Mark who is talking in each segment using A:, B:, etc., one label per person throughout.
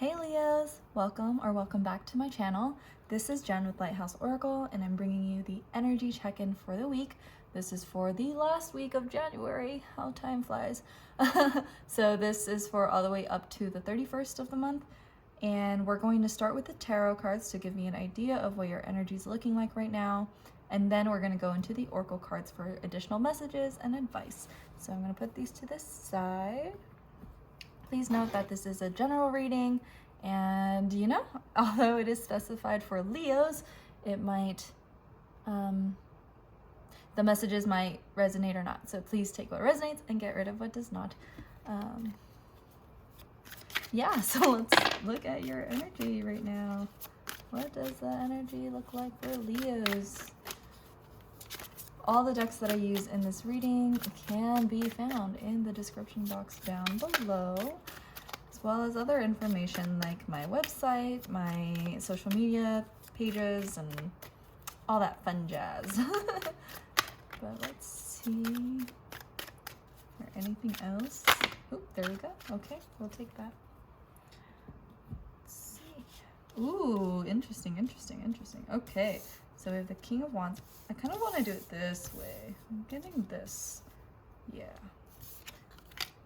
A: Hey Leos, welcome back to my channel. This is Jen with Lighthouse Oracle, and I'm bringing you the energy check-in for the week. This is for the last week of January. How time flies. So this is for all the way up to the 31st of the month, and we're going to start with the tarot cards to give me an idea of what your energy is looking like right now, and then we're going to go into the oracle cards for additional messages and advice. So I'm going to put these to this side. Please note that this is a general reading, and although it is specified for Leos, it might, the messages might resonate or not. So please take what resonates and get rid of what does not. Yeah, so let's look at your energy right now. What does the energy look like for Leos? All the decks that I use in this reading can be found in the description box down below, as well as other information like my website, my social media pages, and all that fun jazz. But let's see. Or anything else? Oop, there we go. Okay, we'll take that. Let's see. Ooh, interesting. Okay. So we have the King of Wands. I kind of want to do it this way. I'm getting this. Yeah.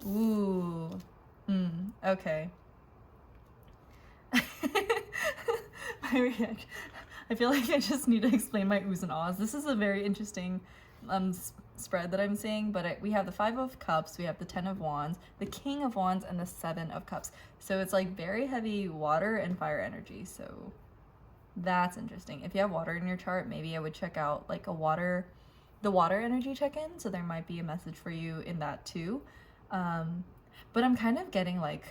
A: Ooh. Okay. My reaction. I feel like I just need to explain my oohs and ahs. This is a very interesting spread that I'm seeing, but we have the 5 of Cups, we have the 10 of Wands, the King of Wands, and the 7 of Cups. So it's like very heavy water and fire energy. So that's interesting. If you have water in your chart, maybe I would check out like the water energy check-in. So there might be a message for you in that too. But I'm kind of getting like,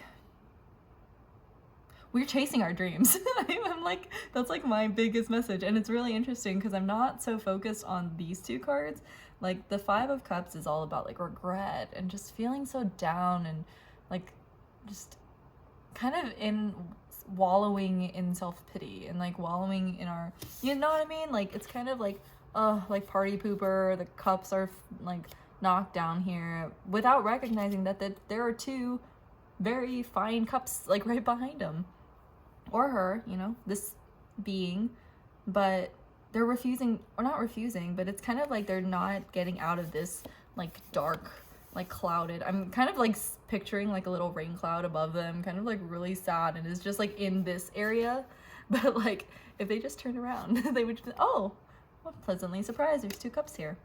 A: we're chasing our dreams. I'm like, that's like my biggest message. And it's really interesting because I'm not so focused on these two cards. Like the 5 of Cups is all about like regret and just feeling so down and like just kind of wallowing in self-pity and like wallowing in our, you know what I mean? Like it's kind of like party pooper. The cups are like knocked down here without recognizing that there are 2 very fine cups like right behind him or her, this being, but they're refusing, or not refusing, but it's kind of like they're not getting out of this like dark, like clouded. I'm kind of like picturing like a little rain cloud above them, kind of like really sad, and it's just like in this area. But like if they just turned around, they would just, oh, well, pleasantly surprised, there's 2 cups here.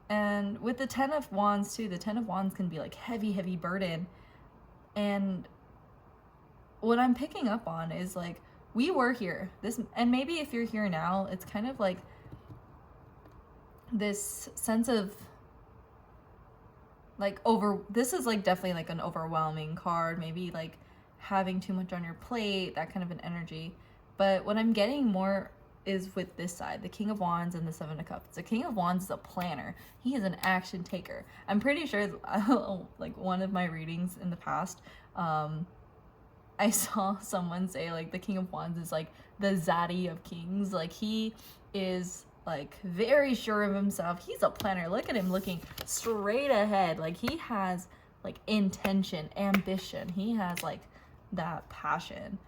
A: And with the 10 of Wands too, the 10 of Wands can be like heavy burden. And what I'm picking up on is like, we were here, and maybe if you're here now, it's kind of like this sense of like this is like definitely like an overwhelming card, maybe like having too much on your plate, that kind of an energy. But what I'm getting more is with this side, the King of Wands and the 7 of Cups. The King of Wands is a planner. He is an action taker. I'm pretty sure like one of my readings in the past, I saw someone say like the King of Wands is like the Zaddy of kings. Like he is like very sure of himself. He's a planner. Look at him looking straight ahead. Like he has like intention, ambition. He has like that passion.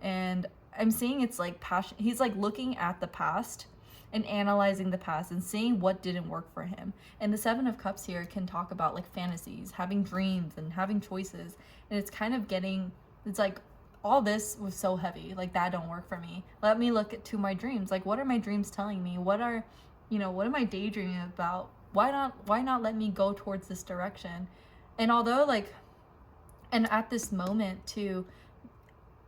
A: And I'm seeing it's like passion. He's like looking at the past and analyzing the past and seeing what didn't work for him. And the 7 of Cups here can talk about like fantasies, having dreams and having choices. And it's kind of getting, it's like all this was so heavy, like that don't work for me. Let me look to my dreams. Like what are my dreams telling me? What am I daydreaming about? Why not let me go towards this direction? And although like, and at this moment too,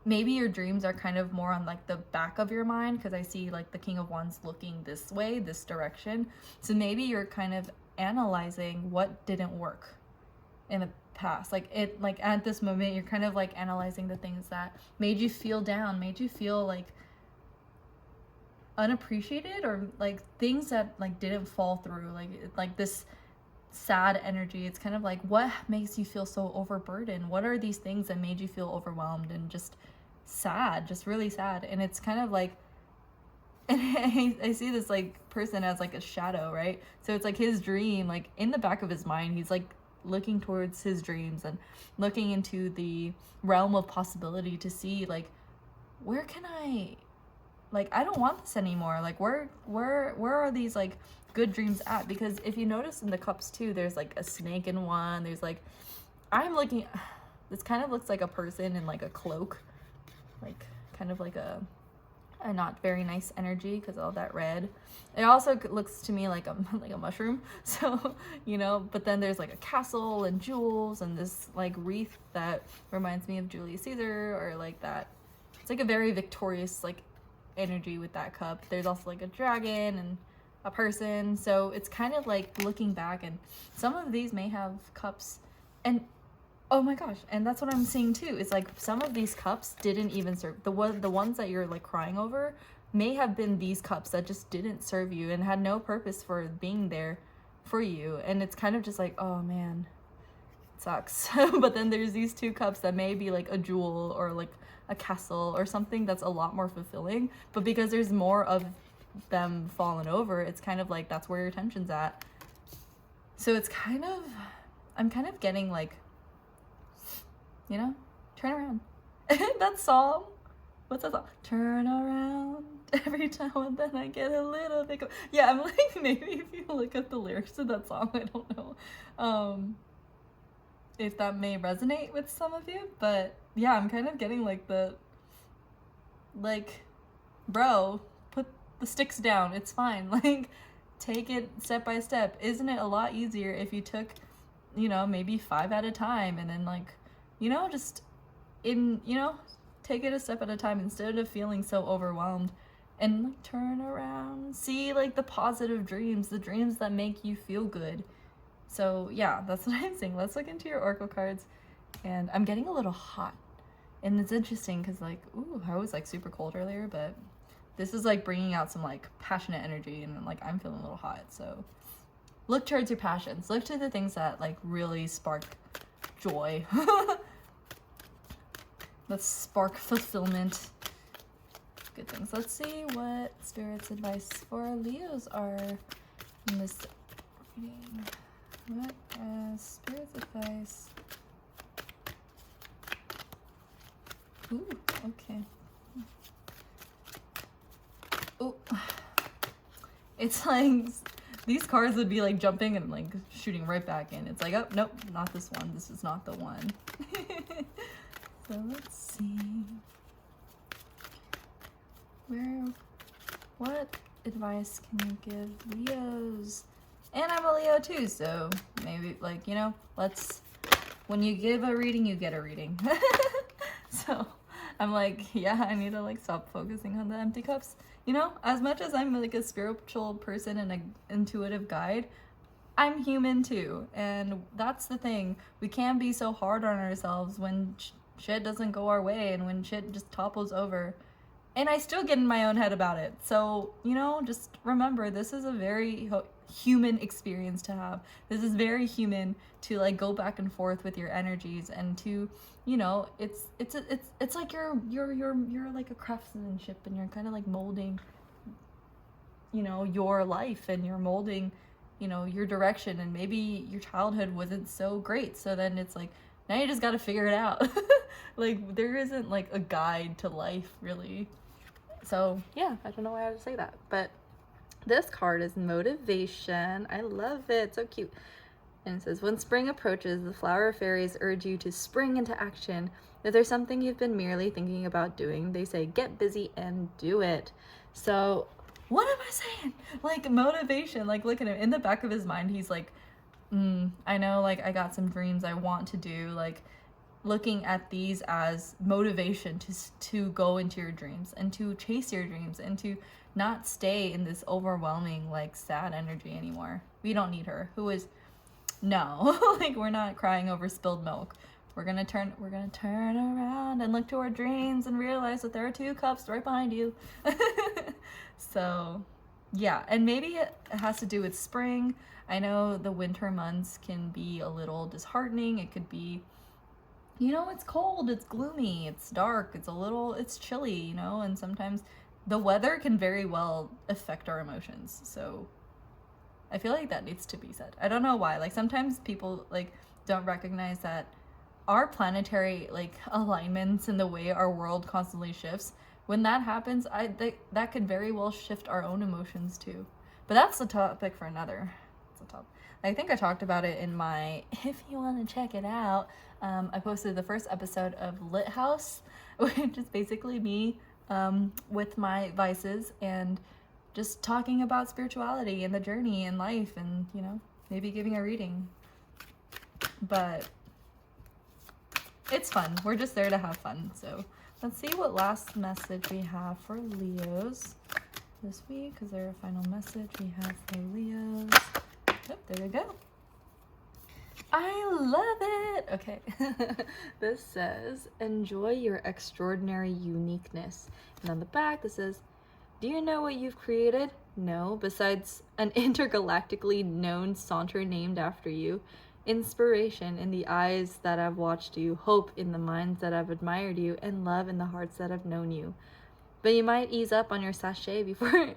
A: maybe your dreams are kind of more on like the back of your mind, because I see like the King of Wands looking this way, this direction. So maybe you're kind of analyzing what didn't work in the past. Like at this moment, you're kind of like analyzing the things that made you feel down, made you feel like unappreciated, or like things that like didn't fall through, like this sad energy. It's kind of like, what makes you feel so overburdened? What are these things that made you feel overwhelmed and just sad, just really sad? And it's kind of like, and I see this like person as like a shadow, right? So it's like his dream, like in the back of his mind, he's like looking towards his dreams and looking into the realm of possibility to see like, where can I, like, I don't want this anymore. Like, where are these like good dreams at? Because if you notice in the cups too, there's like a snake in one. There's like, I'm looking, this kind of looks like a person in like a cloak, like kind of like a not very nice energy because all that red. It also looks to me like a like a mushroom. So, you know, but then there's like a castle and jewels and this like wreath that reminds me of Julius Caesar, or like that. It's like a very victorious like energy with that cup. There's also like a dragon and a person. So it's kind of like looking back, and some of these may have cups, and oh my gosh, and that's what I'm seeing too. It's like some of these cups didn't even serve the ones that you're like crying over may have been these cups that just didn't serve you and had no purpose for being there for you. And it's kind of just like, oh man, it sucks. But then there's these two cups that may be like a jewel or like a castle or something that's a lot more fulfilling, but because there's more of them fallen over, it's kind of like that's where your attention's at. So it's kind of, I'm kind of getting like, you know, turn around. That song, what's that song? Turn around. Every time and then I get a little bit yeah, I'm like, maybe if you look at the lyrics to that song, I don't know if that may resonate with some of you, but yeah, I'm kind of getting like the, like, bro, put the sticks down, it's fine. Like, take it step by step. Isn't it a lot easier if you took, you know, maybe 5 at a time, and then like, you know, just take it a step at a time instead of feeling so overwhelmed, and like turn around, see like the positive dreams, the dreams that make you feel good. So yeah, that's what I'm saying. Let's look into your oracle cards. And I'm getting a little hot, and it's interesting because like, ooh, I was like super cold earlier, but this is like bringing out some like passionate energy, and like I'm feeling a little hot. So look towards your passions, look to the things that like really spark joy. Let's spark fulfillment. Good things. Let's see what Spirit's advice for Leos are in this reading. What is Spirit's advice? Ooh, okay. Oh, it's like these cards would be like jumping and like shooting right back in. It's like, oh, nope, not this one. This is not the one. So let's see. What advice can you give Leos? And I'm a Leo too, so maybe like, you know, when you give a reading, you get a reading. So I'm like, yeah, I need to like stop focusing on the empty cups. You know, as much as I'm like a spiritual person and an intuitive guide, I'm human too. And that's the thing. We can't be so hard on ourselves when shit doesn't go our way and when shit just topples over. And I still get in my own head about it. So, you know, just remember, this is a very human experience to have. This is very human to like go back and forth with your energies, and to, you know, it's like you're like a craftsmanship, and you're kind of like molding, you know, your life, and you're molding, you know, your direction. And maybe your childhood wasn't so great, so then it's like, now you just got to figure it out. Like, there isn't like a guide to life really. So yeah, I don't know why I had to say that, but this card is motivation. I love it, so cute. And it says, when spring approaches, the flower fairies urge you to spring into action. If there's something you've been merely thinking about doing, they say get busy and do it. So what am I saying? Like, motivation, like, look at him in the back of his mind, he's like, I know, like, I got some dreams I want to do, like, looking at these as motivation to go into your dreams and to chase your dreams and to not stay in this overwhelming, like, sad energy anymore. We don't need her. No, like, we're not crying over spilled milk. We're gonna turn around and look to our dreams and realize that there are 2 cups right behind you. So yeah, and maybe it has to do with spring. I know the winter months can be a little disheartening. It could be, you know, it's cold, it's gloomy, it's dark, it's chilly, you know, and sometimes the weather can very well affect our emotions. So I feel like that needs to be said. I don't know why. Like, sometimes people, like, don't recognize that our planetary like alignments and the way our world constantly shifts, when that happens, that could very well shift our own emotions too. But that's the topic for another. It's a topic. I think I talked about it in my, if you want to check it out, I posted the first episode of Lit House, which is basically me with my vices and just talking about spirituality and the journey and life and, you know, maybe giving a reading. But it's fun. We're just there to have fun. So let's see what last message we have for Leos this week. Is there a final message we have for Leos? Oh, there we go. I love it. Okay. This says, enjoy your extraordinary uniqueness. And on the back, this says, do you know what you've created? No, besides an intergalactically known saunter named after you. Inspiration in the eyes that have watched you, hope in the minds that have admired you, and love in the hearts that have known you. But you might ease up on your sachet before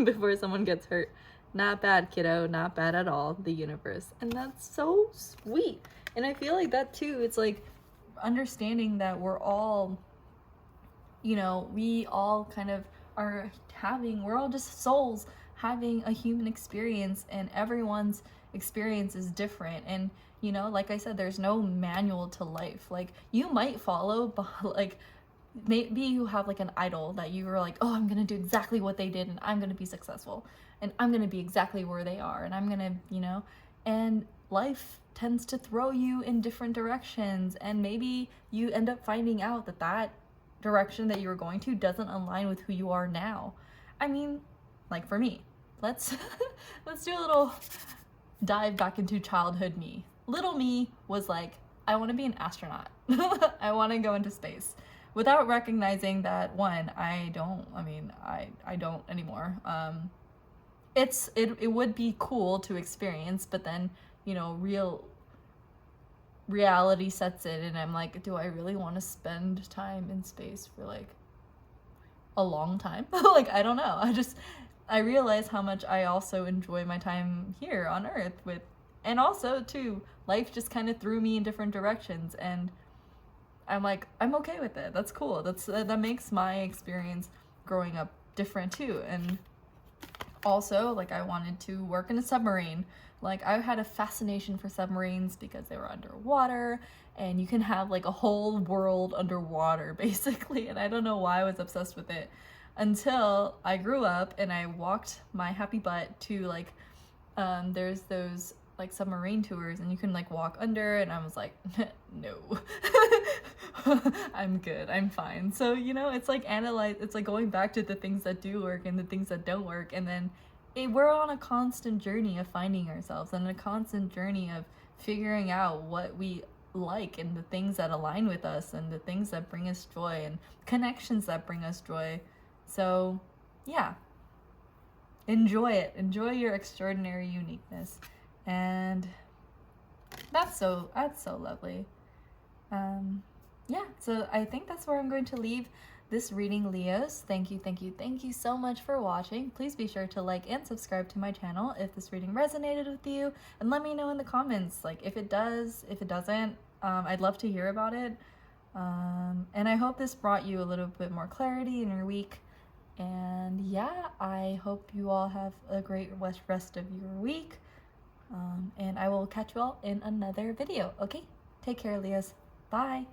A: before someone gets hurt. Not bad, kiddo, not bad at all, the universe. And that's so sweet. And I feel like that too, it's like understanding that we're all, you know, we all kind of are we're all just souls having a human experience, and everyone's experience is different. And, you know, like I said, there's no manual to life. Like, you might follow, but like, maybe you have like an idol that you were like, oh, I'm gonna do exactly what they did and I'm gonna be successful and I'm gonna be exactly where they are and I'm gonna, you know, and life tends to throw you in different directions, and maybe you end up finding out that that direction that you were going to doesn't align with who you are now. I mean, like for me, let's do a little dive back into childhood me. Little me was like, I want to be an astronaut. I want to go into space. Without recognizing that, one, I don't anymore. It would be cool to experience, but then, you know, reality sets in and I'm like, do I really want to spend time in space for like a long time? Like, I don't know. I realize how much I also enjoy my time here on Earth and also too, life just kind of threw me in different directions, and I'm like, I'm okay with it. That's cool. That makes my experience growing up different too. And also, like, I wanted to work in a submarine. Like, I had a fascination for submarines because they were underwater and you can have like a whole world underwater basically. And I don't know why I was obsessed with it until I grew up and I walked my happy butt to like, there's those like submarine tours and you can like walk under, and I was like, no. I'm good, I'm fine. So, you know, it's like it's like going back to the things that do work and the things that don't work, and then we're on a constant journey of finding ourselves and a constant journey of figuring out what we like and the things that align with us and the things that bring us joy and connections that bring us joy. So yeah, enjoy it. Enjoy your extraordinary uniqueness. And that's so lovely. Yeah, so I think that's where I'm going to leave this reading, Leos. Thank you so much for watching. Please be sure to like and subscribe to my channel if this reading resonated with you, and let me know in the comments, like, if it does, if it doesn't. I'd love to hear about it. And I hope this brought you a little bit more clarity in your week. And yeah, I hope you all have a great rest of your week. And I will catch you all in another video. Okay, take care, Leos. Bye.